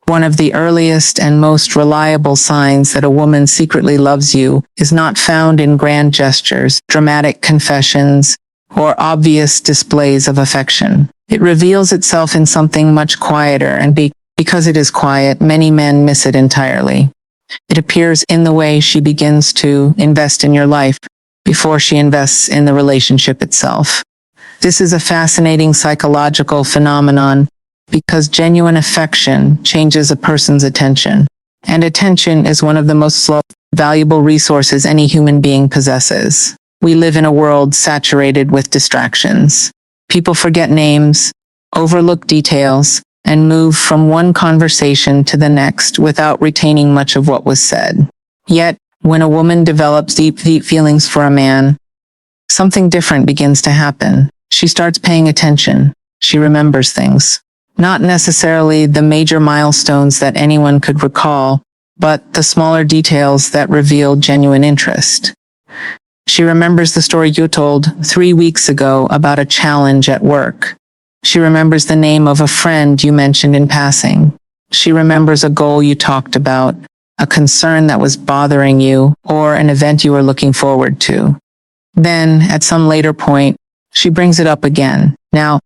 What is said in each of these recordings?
One of the earliest and most reliable signs that a woman secretly loves you is not found in grand gestures, dramatic confessions, or obvious displays of affection. It reveals itself in something much quieter, and because it is quiet, many men miss it entirely. It appears in the way she begins to invest in your life before she invests in the relationship itself. This is a fascinating psychological phenomenon because genuine affection changes a person's attention, and attention is one of the most valuable resources any human being possesses. We live in a world saturated with distractions. People forget names, overlook details, and move from one conversation to the next without retaining much of what was said. Yet, when a woman develops deep feelings for a man, something different begins to happen. She starts paying attention. She remembers things. Not necessarily the major milestones that anyone could recall, but the smaller details that reveal genuine interest. She remembers the story you told 3 weeks ago about a challenge at work. She remembers the name of a friend you mentioned in passing. She remembers a goal you talked about, a concern that was bothering you, or an event you were looking forward to. Then, at some later point, she brings it up again. Now,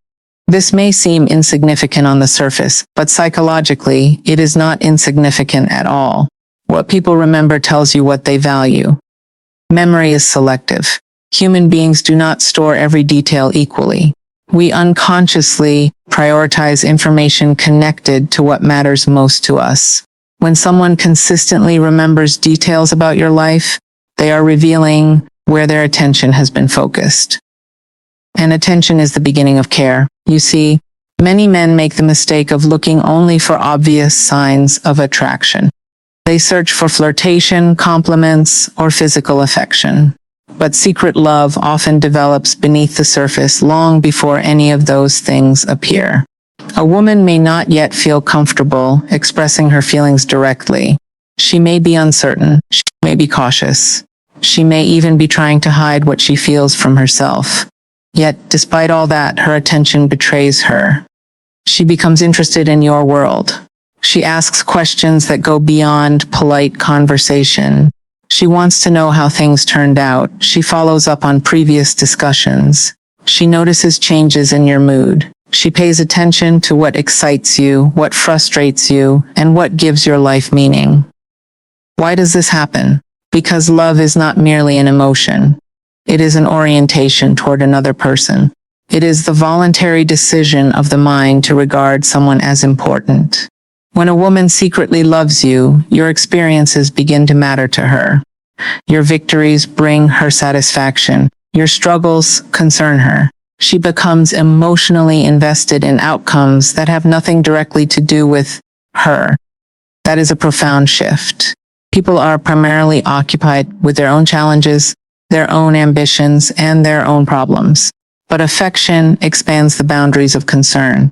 this may seem insignificant on the surface, but psychologically, it is not insignificant at all. What people remember tells you what they value. Memory is selective. Human beings do not store every detail equally. We unconsciously prioritize information connected to what matters most to us. When someone consistently remembers details about your life, they are revealing where their attention has been focused. And attention is the beginning of care. You see, many men make the mistake of looking only for obvious signs of attraction. They search for flirtation, compliments, or physical affection. But secret love often develops beneath the surface long before any of those things appear. A woman may not yet feel comfortable expressing her feelings directly. She may be uncertain. She may be cautious. She may even be trying to hide what she feels from herself. Yet, despite all that, her attention betrays her. She becomes interested in your world. She asks questions that go beyond polite conversation. She wants to know how things turned out. She follows up on previous discussions. She notices changes in your mood. She pays attention to what excites you, what frustrates you, and what gives your life meaning. Why does this happen? Because love is not merely an emotion. It is an orientation toward another person. It is the voluntary decision of the mind to regard someone as important. When a woman secretly loves you, your experiences begin to matter to her. Your victories bring her satisfaction. Your struggles concern her. She becomes emotionally invested in outcomes that have nothing directly to do with her. That is a profound shift. People are primarily occupied with their own challenges, their own ambitions, and their own problems. But affection expands the boundaries of concern.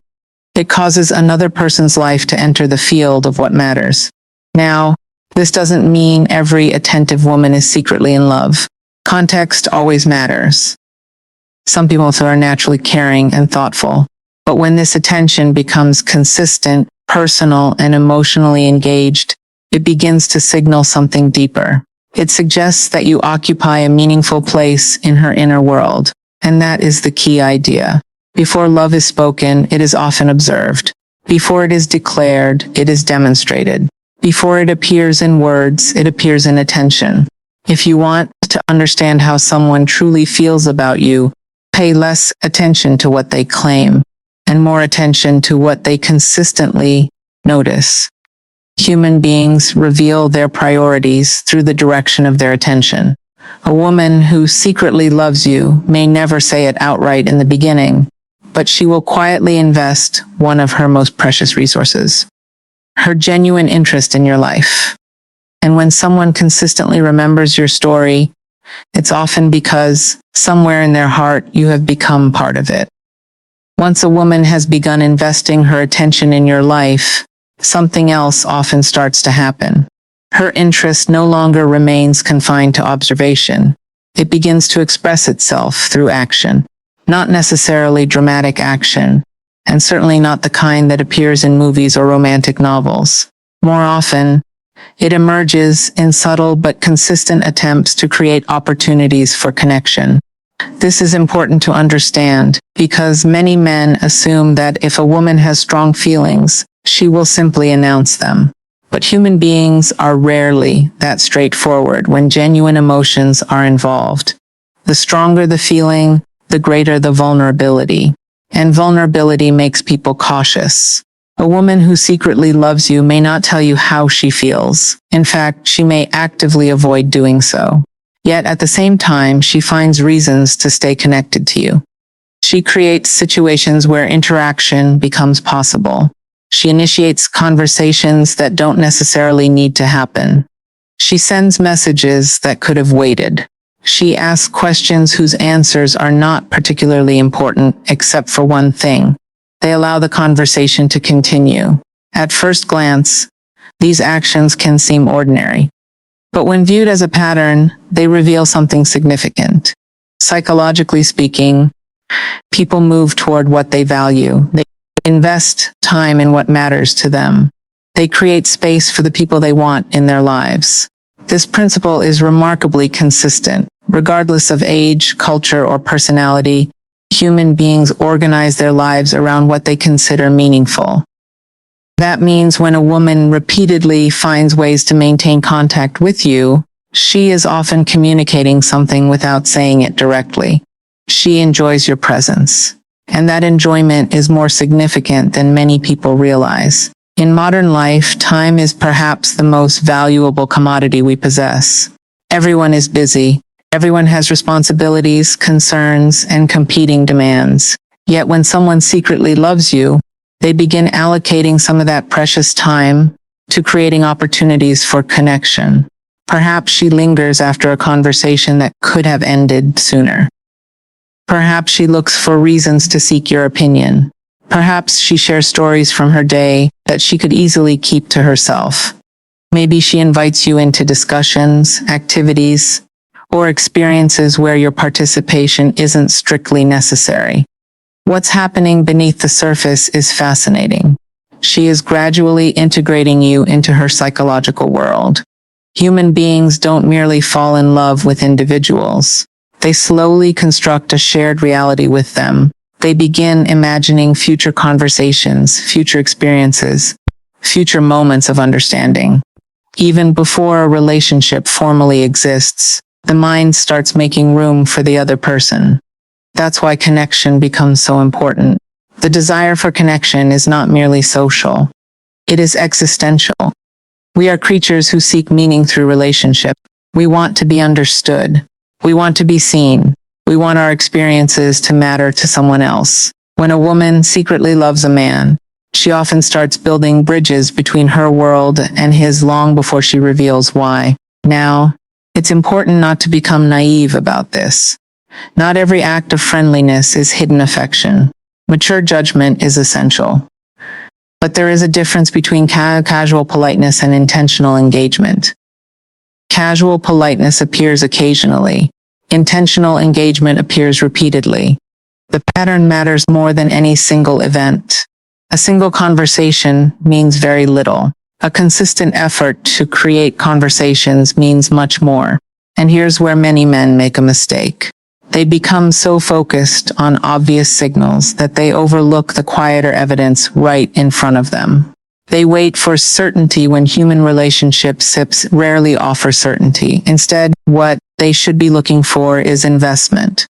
It causes another person's life to enter the field of what matters. Now, this doesn't mean every attentive woman is secretly in love. Context always matters. Some people are naturally caring and thoughtful. But when this attention becomes consistent, personal, and emotionally engaged, it begins to signal something deeper. It suggests that you occupy a meaningful place in her inner world. And that is the key idea. Before love is spoken, it is often observed. Before it is declared, it is demonstrated. Before it appears in words, it appears in attention. If you want to understand how someone truly feels about you, pay less attention to what they claim and more attention to what they consistently notice. Human beings reveal their priorities through the direction of their attention. A woman who secretly loves you may never say it outright in the beginning, but she will quietly invest one of her most precious resources, her genuine interest in your life. And when someone consistently remembers your story, it's often because somewhere in their heart you have become part of it. Once a woman has begun investing her attention in your life, something else often starts to happen. Her interest no longer remains confined to observation. It begins to express itself through action. Not necessarily dramatic action, and certainly not the kind that appears in movies or romantic novels. More often, it emerges in subtle but consistent attempts to create opportunities for connection. This is important to understand because many men assume that if a woman has strong feelings, she will simply announce them. But human beings are rarely that straightforward when genuine emotions are involved. The stronger the feeling, the greater the vulnerability. And vulnerability makes people cautious. A woman who secretly loves you may not tell you how she feels. In fact, she may actively avoid doing so. Yet at the same time, she finds reasons to stay connected to you. She creates situations where interaction becomes possible. She initiates conversations that don't necessarily need to happen. She sends messages that could have waited. She asks questions whose answers are not particularly important except for one thing. They allow the conversation to continue. At first glance, these actions can seem ordinary. But when viewed as a pattern, they reveal something significant. Psychologically speaking, people move toward what they value. They invest time in what matters to them. They create space for the people they want in their lives. This principle is remarkably consistent. Regardless of age, culture, or personality, human beings organize their lives around what they consider meaningful. That means when a woman repeatedly finds ways to maintain contact with you, she is often communicating something without saying it directly. She enjoys your presence. And that enjoyment is more significant than many people realize. In modern life, time is perhaps the most valuable commodity we possess. Everyone is busy. Everyone has responsibilities, concerns, and competing demands. Yet when someone secretly loves you, they begin allocating some of that precious time to creating opportunities for connection. Perhaps she lingers after a conversation that could have ended sooner. Perhaps she looks for reasons to seek your opinion. Perhaps she shares stories from her day that she could easily keep to herself. Maybe she invites you into discussions, activities, or experiences where your participation isn't strictly necessary. What's happening beneath the surface is fascinating. She is gradually integrating you into her psychological world. Human beings don't merely fall in love with individuals. They slowly construct a shared reality with them. They begin imagining future conversations, future experiences, future moments of understanding. Even before a relationship formally exists, the mind starts making room for the other person. That's why connection becomes so important. The desire for connection is not merely social. It is existential. We are creatures who seek meaning through relationship. We want to be understood. We want to be seen. We want our experiences to matter to someone else. When a woman secretly loves a man, she often starts building bridges between her world and his long before she reveals why. Now, it's important not to become naive about this. Not every act of friendliness is hidden affection. Mature judgment is essential. But there is a difference between casual politeness and intentional engagement. Casual politeness appears occasionally. Intentional engagement appears repeatedly. The pattern matters more than any single event. A single conversation means very little. A consistent effort to create conversations means much more. And here's where many men make a mistake. They become so focused on obvious signals that they overlook the quieter evidence right in front of them. They wait for certainty when human relationships rarely offer certainty. Instead, what they should be looking for is investment.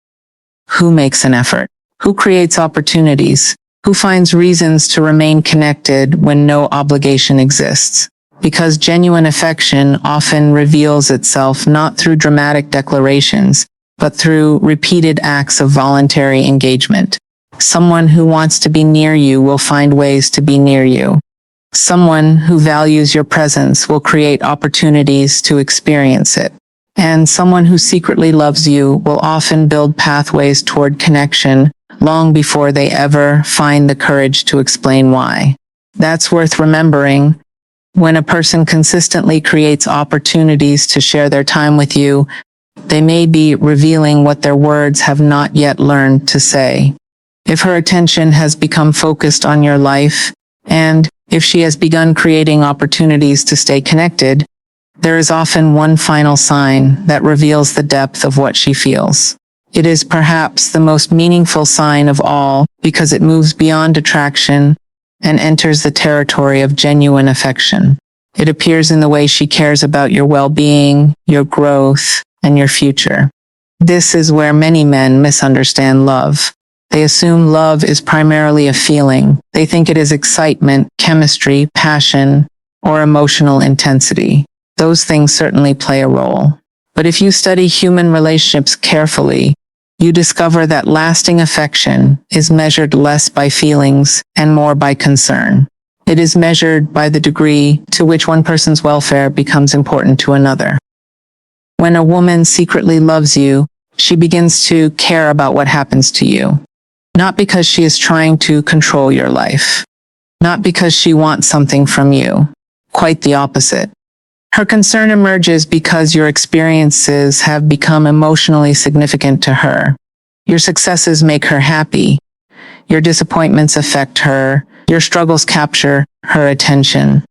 Who makes an effort? Who creates opportunities? Who finds reasons to remain connected when no obligation exists? Because genuine affection often reveals itself not through dramatic declarations, but through repeated acts of voluntary engagement. Someone who wants to be near you will find ways to be near you. Someone who values your presence will create opportunities to experience it. And someone who secretly loves you will often build pathways toward connection long before they ever find the courage to explain why. That's worth remembering. When a person consistently creates opportunities to share their time with you, they may be revealing what their words have not yet learned to say. If her attention has become focused on your life, and if she has begun creating opportunities to stay connected, there is often one final sign that reveals the depth of what she feels. It is perhaps the most meaningful sign of all because it moves beyond attraction and enters the territory of genuine affection. It appears in the way she cares about your well-being, your growth, and your future. This is where many men misunderstand love. They assume love is primarily a feeling. They think it is excitement, chemistry, passion, or emotional intensity. Those things certainly play a role. But if you study human relationships carefully, you discover that lasting affection is measured less by feelings and more by concern. It is measured by the degree to which one person's welfare becomes important to another. When a woman secretly loves you, she begins to care about what happens to you. Not because she is trying to control your life. Not because she wants something from you. Quite the opposite. Her concern emerges because your experiences have become emotionally significant to her. Your successes make her happy. Your disappointments affect her. Your struggles capture her attention.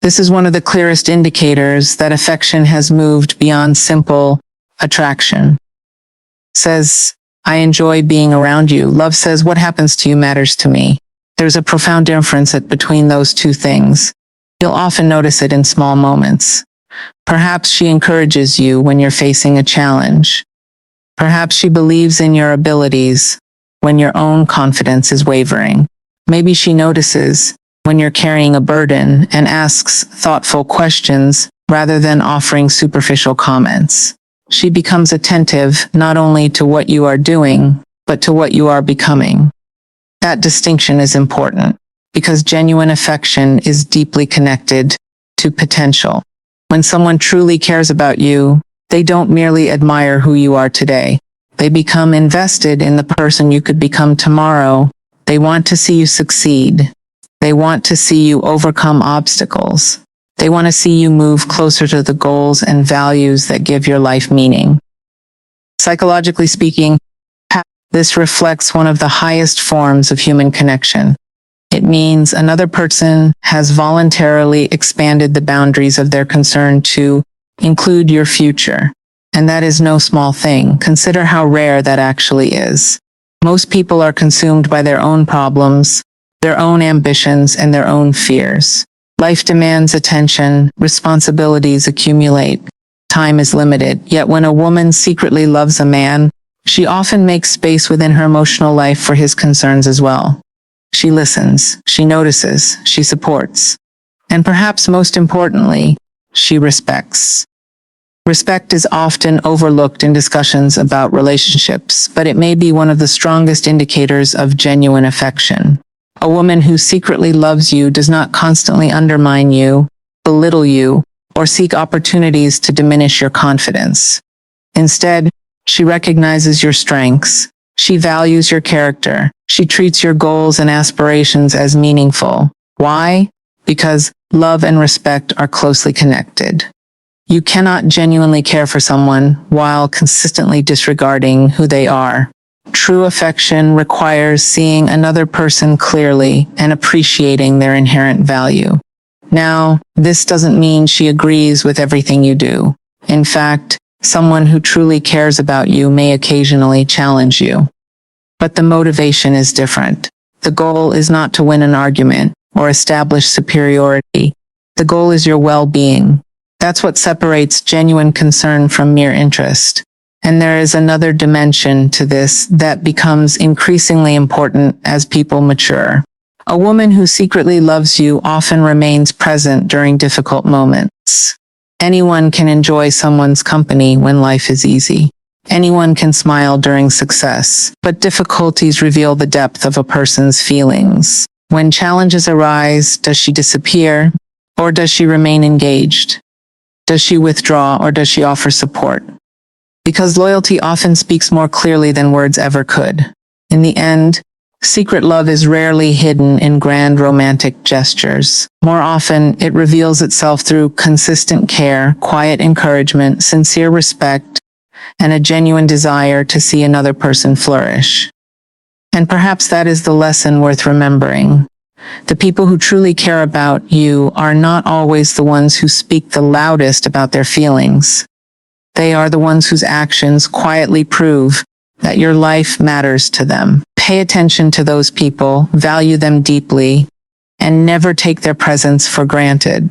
This is one of the clearest indicators that affection has moved beyond simple attraction. Says, I enjoy being around you. Love says, what happens to you matters to me. There's a profound difference between those two things. You'll often notice it in small moments. Perhaps she encourages you when you're facing a challenge. Perhaps she believes in your abilities when your own confidence is wavering. Maybe she notices when you're carrying a burden and asks thoughtful questions rather than offering superficial comments. She becomes attentive not only to what you are doing, but to what you are becoming. That distinction is important because genuine affection is deeply connected to potential. When someone truly cares about you, they don't merely admire who you are today. They become invested in the person you could become tomorrow. They want to see you succeed. They want to see you overcome obstacles. They want to see you move closer to the goals and values that give your life meaning. Psychologically speaking, this reflects one of the highest forms of human connection. It means another person has voluntarily expanded the boundaries of their concern to include your future. And that is no small thing. Consider how rare that actually is. Most people are consumed by their own problems, their own ambitions, and their own fears. Life demands attention, responsibilities accumulate, time is limited. Yet when a woman secretly loves a man, she often makes space within her emotional life for his concerns as well. She listens, she notices, she supports. And perhaps most importantly, she respects. Respect is often overlooked in discussions about relationships, but it may be one of the strongest indicators of genuine affection. A woman who secretly loves you does not constantly undermine you, belittle you, or seek opportunities to diminish your confidence. Instead, she recognizes your strengths. She values your character. She treats your goals and aspirations as meaningful. Why? Because love and respect are closely connected. You cannot genuinely care for someone while consistently disregarding who they are. True affection requires seeing another person clearly and appreciating their inherent value. Now, this doesn't mean she agrees with everything you do. In fact, someone who truly cares about you may occasionally challenge you. But the motivation is different. The goal is not to win an argument or establish superiority. The goal is your well-being. That's what separates genuine concern from mere interest. And there is another dimension to this that becomes increasingly important as people mature. A woman who secretly loves you often remains present during difficult moments. Anyone can enjoy someone's company when life is easy. Anyone can smile during success, but difficulties reveal the depth of a person's feelings. When challenges arise, does she disappear, or does she remain engaged? Does she withdraw, or does she offer support? Because loyalty often speaks more clearly than words ever could. In the end, secret love is rarely hidden in grand romantic gestures. More often, it reveals itself through consistent care, quiet encouragement, sincere respect, and a genuine desire to see another person flourish. And perhaps that is the lesson worth remembering. The people who truly care about you are not always the ones who speak the loudest about their feelings. They are the ones whose actions quietly prove that your life matters to them. Pay attention to those people, value them deeply, and never take their presence for granted.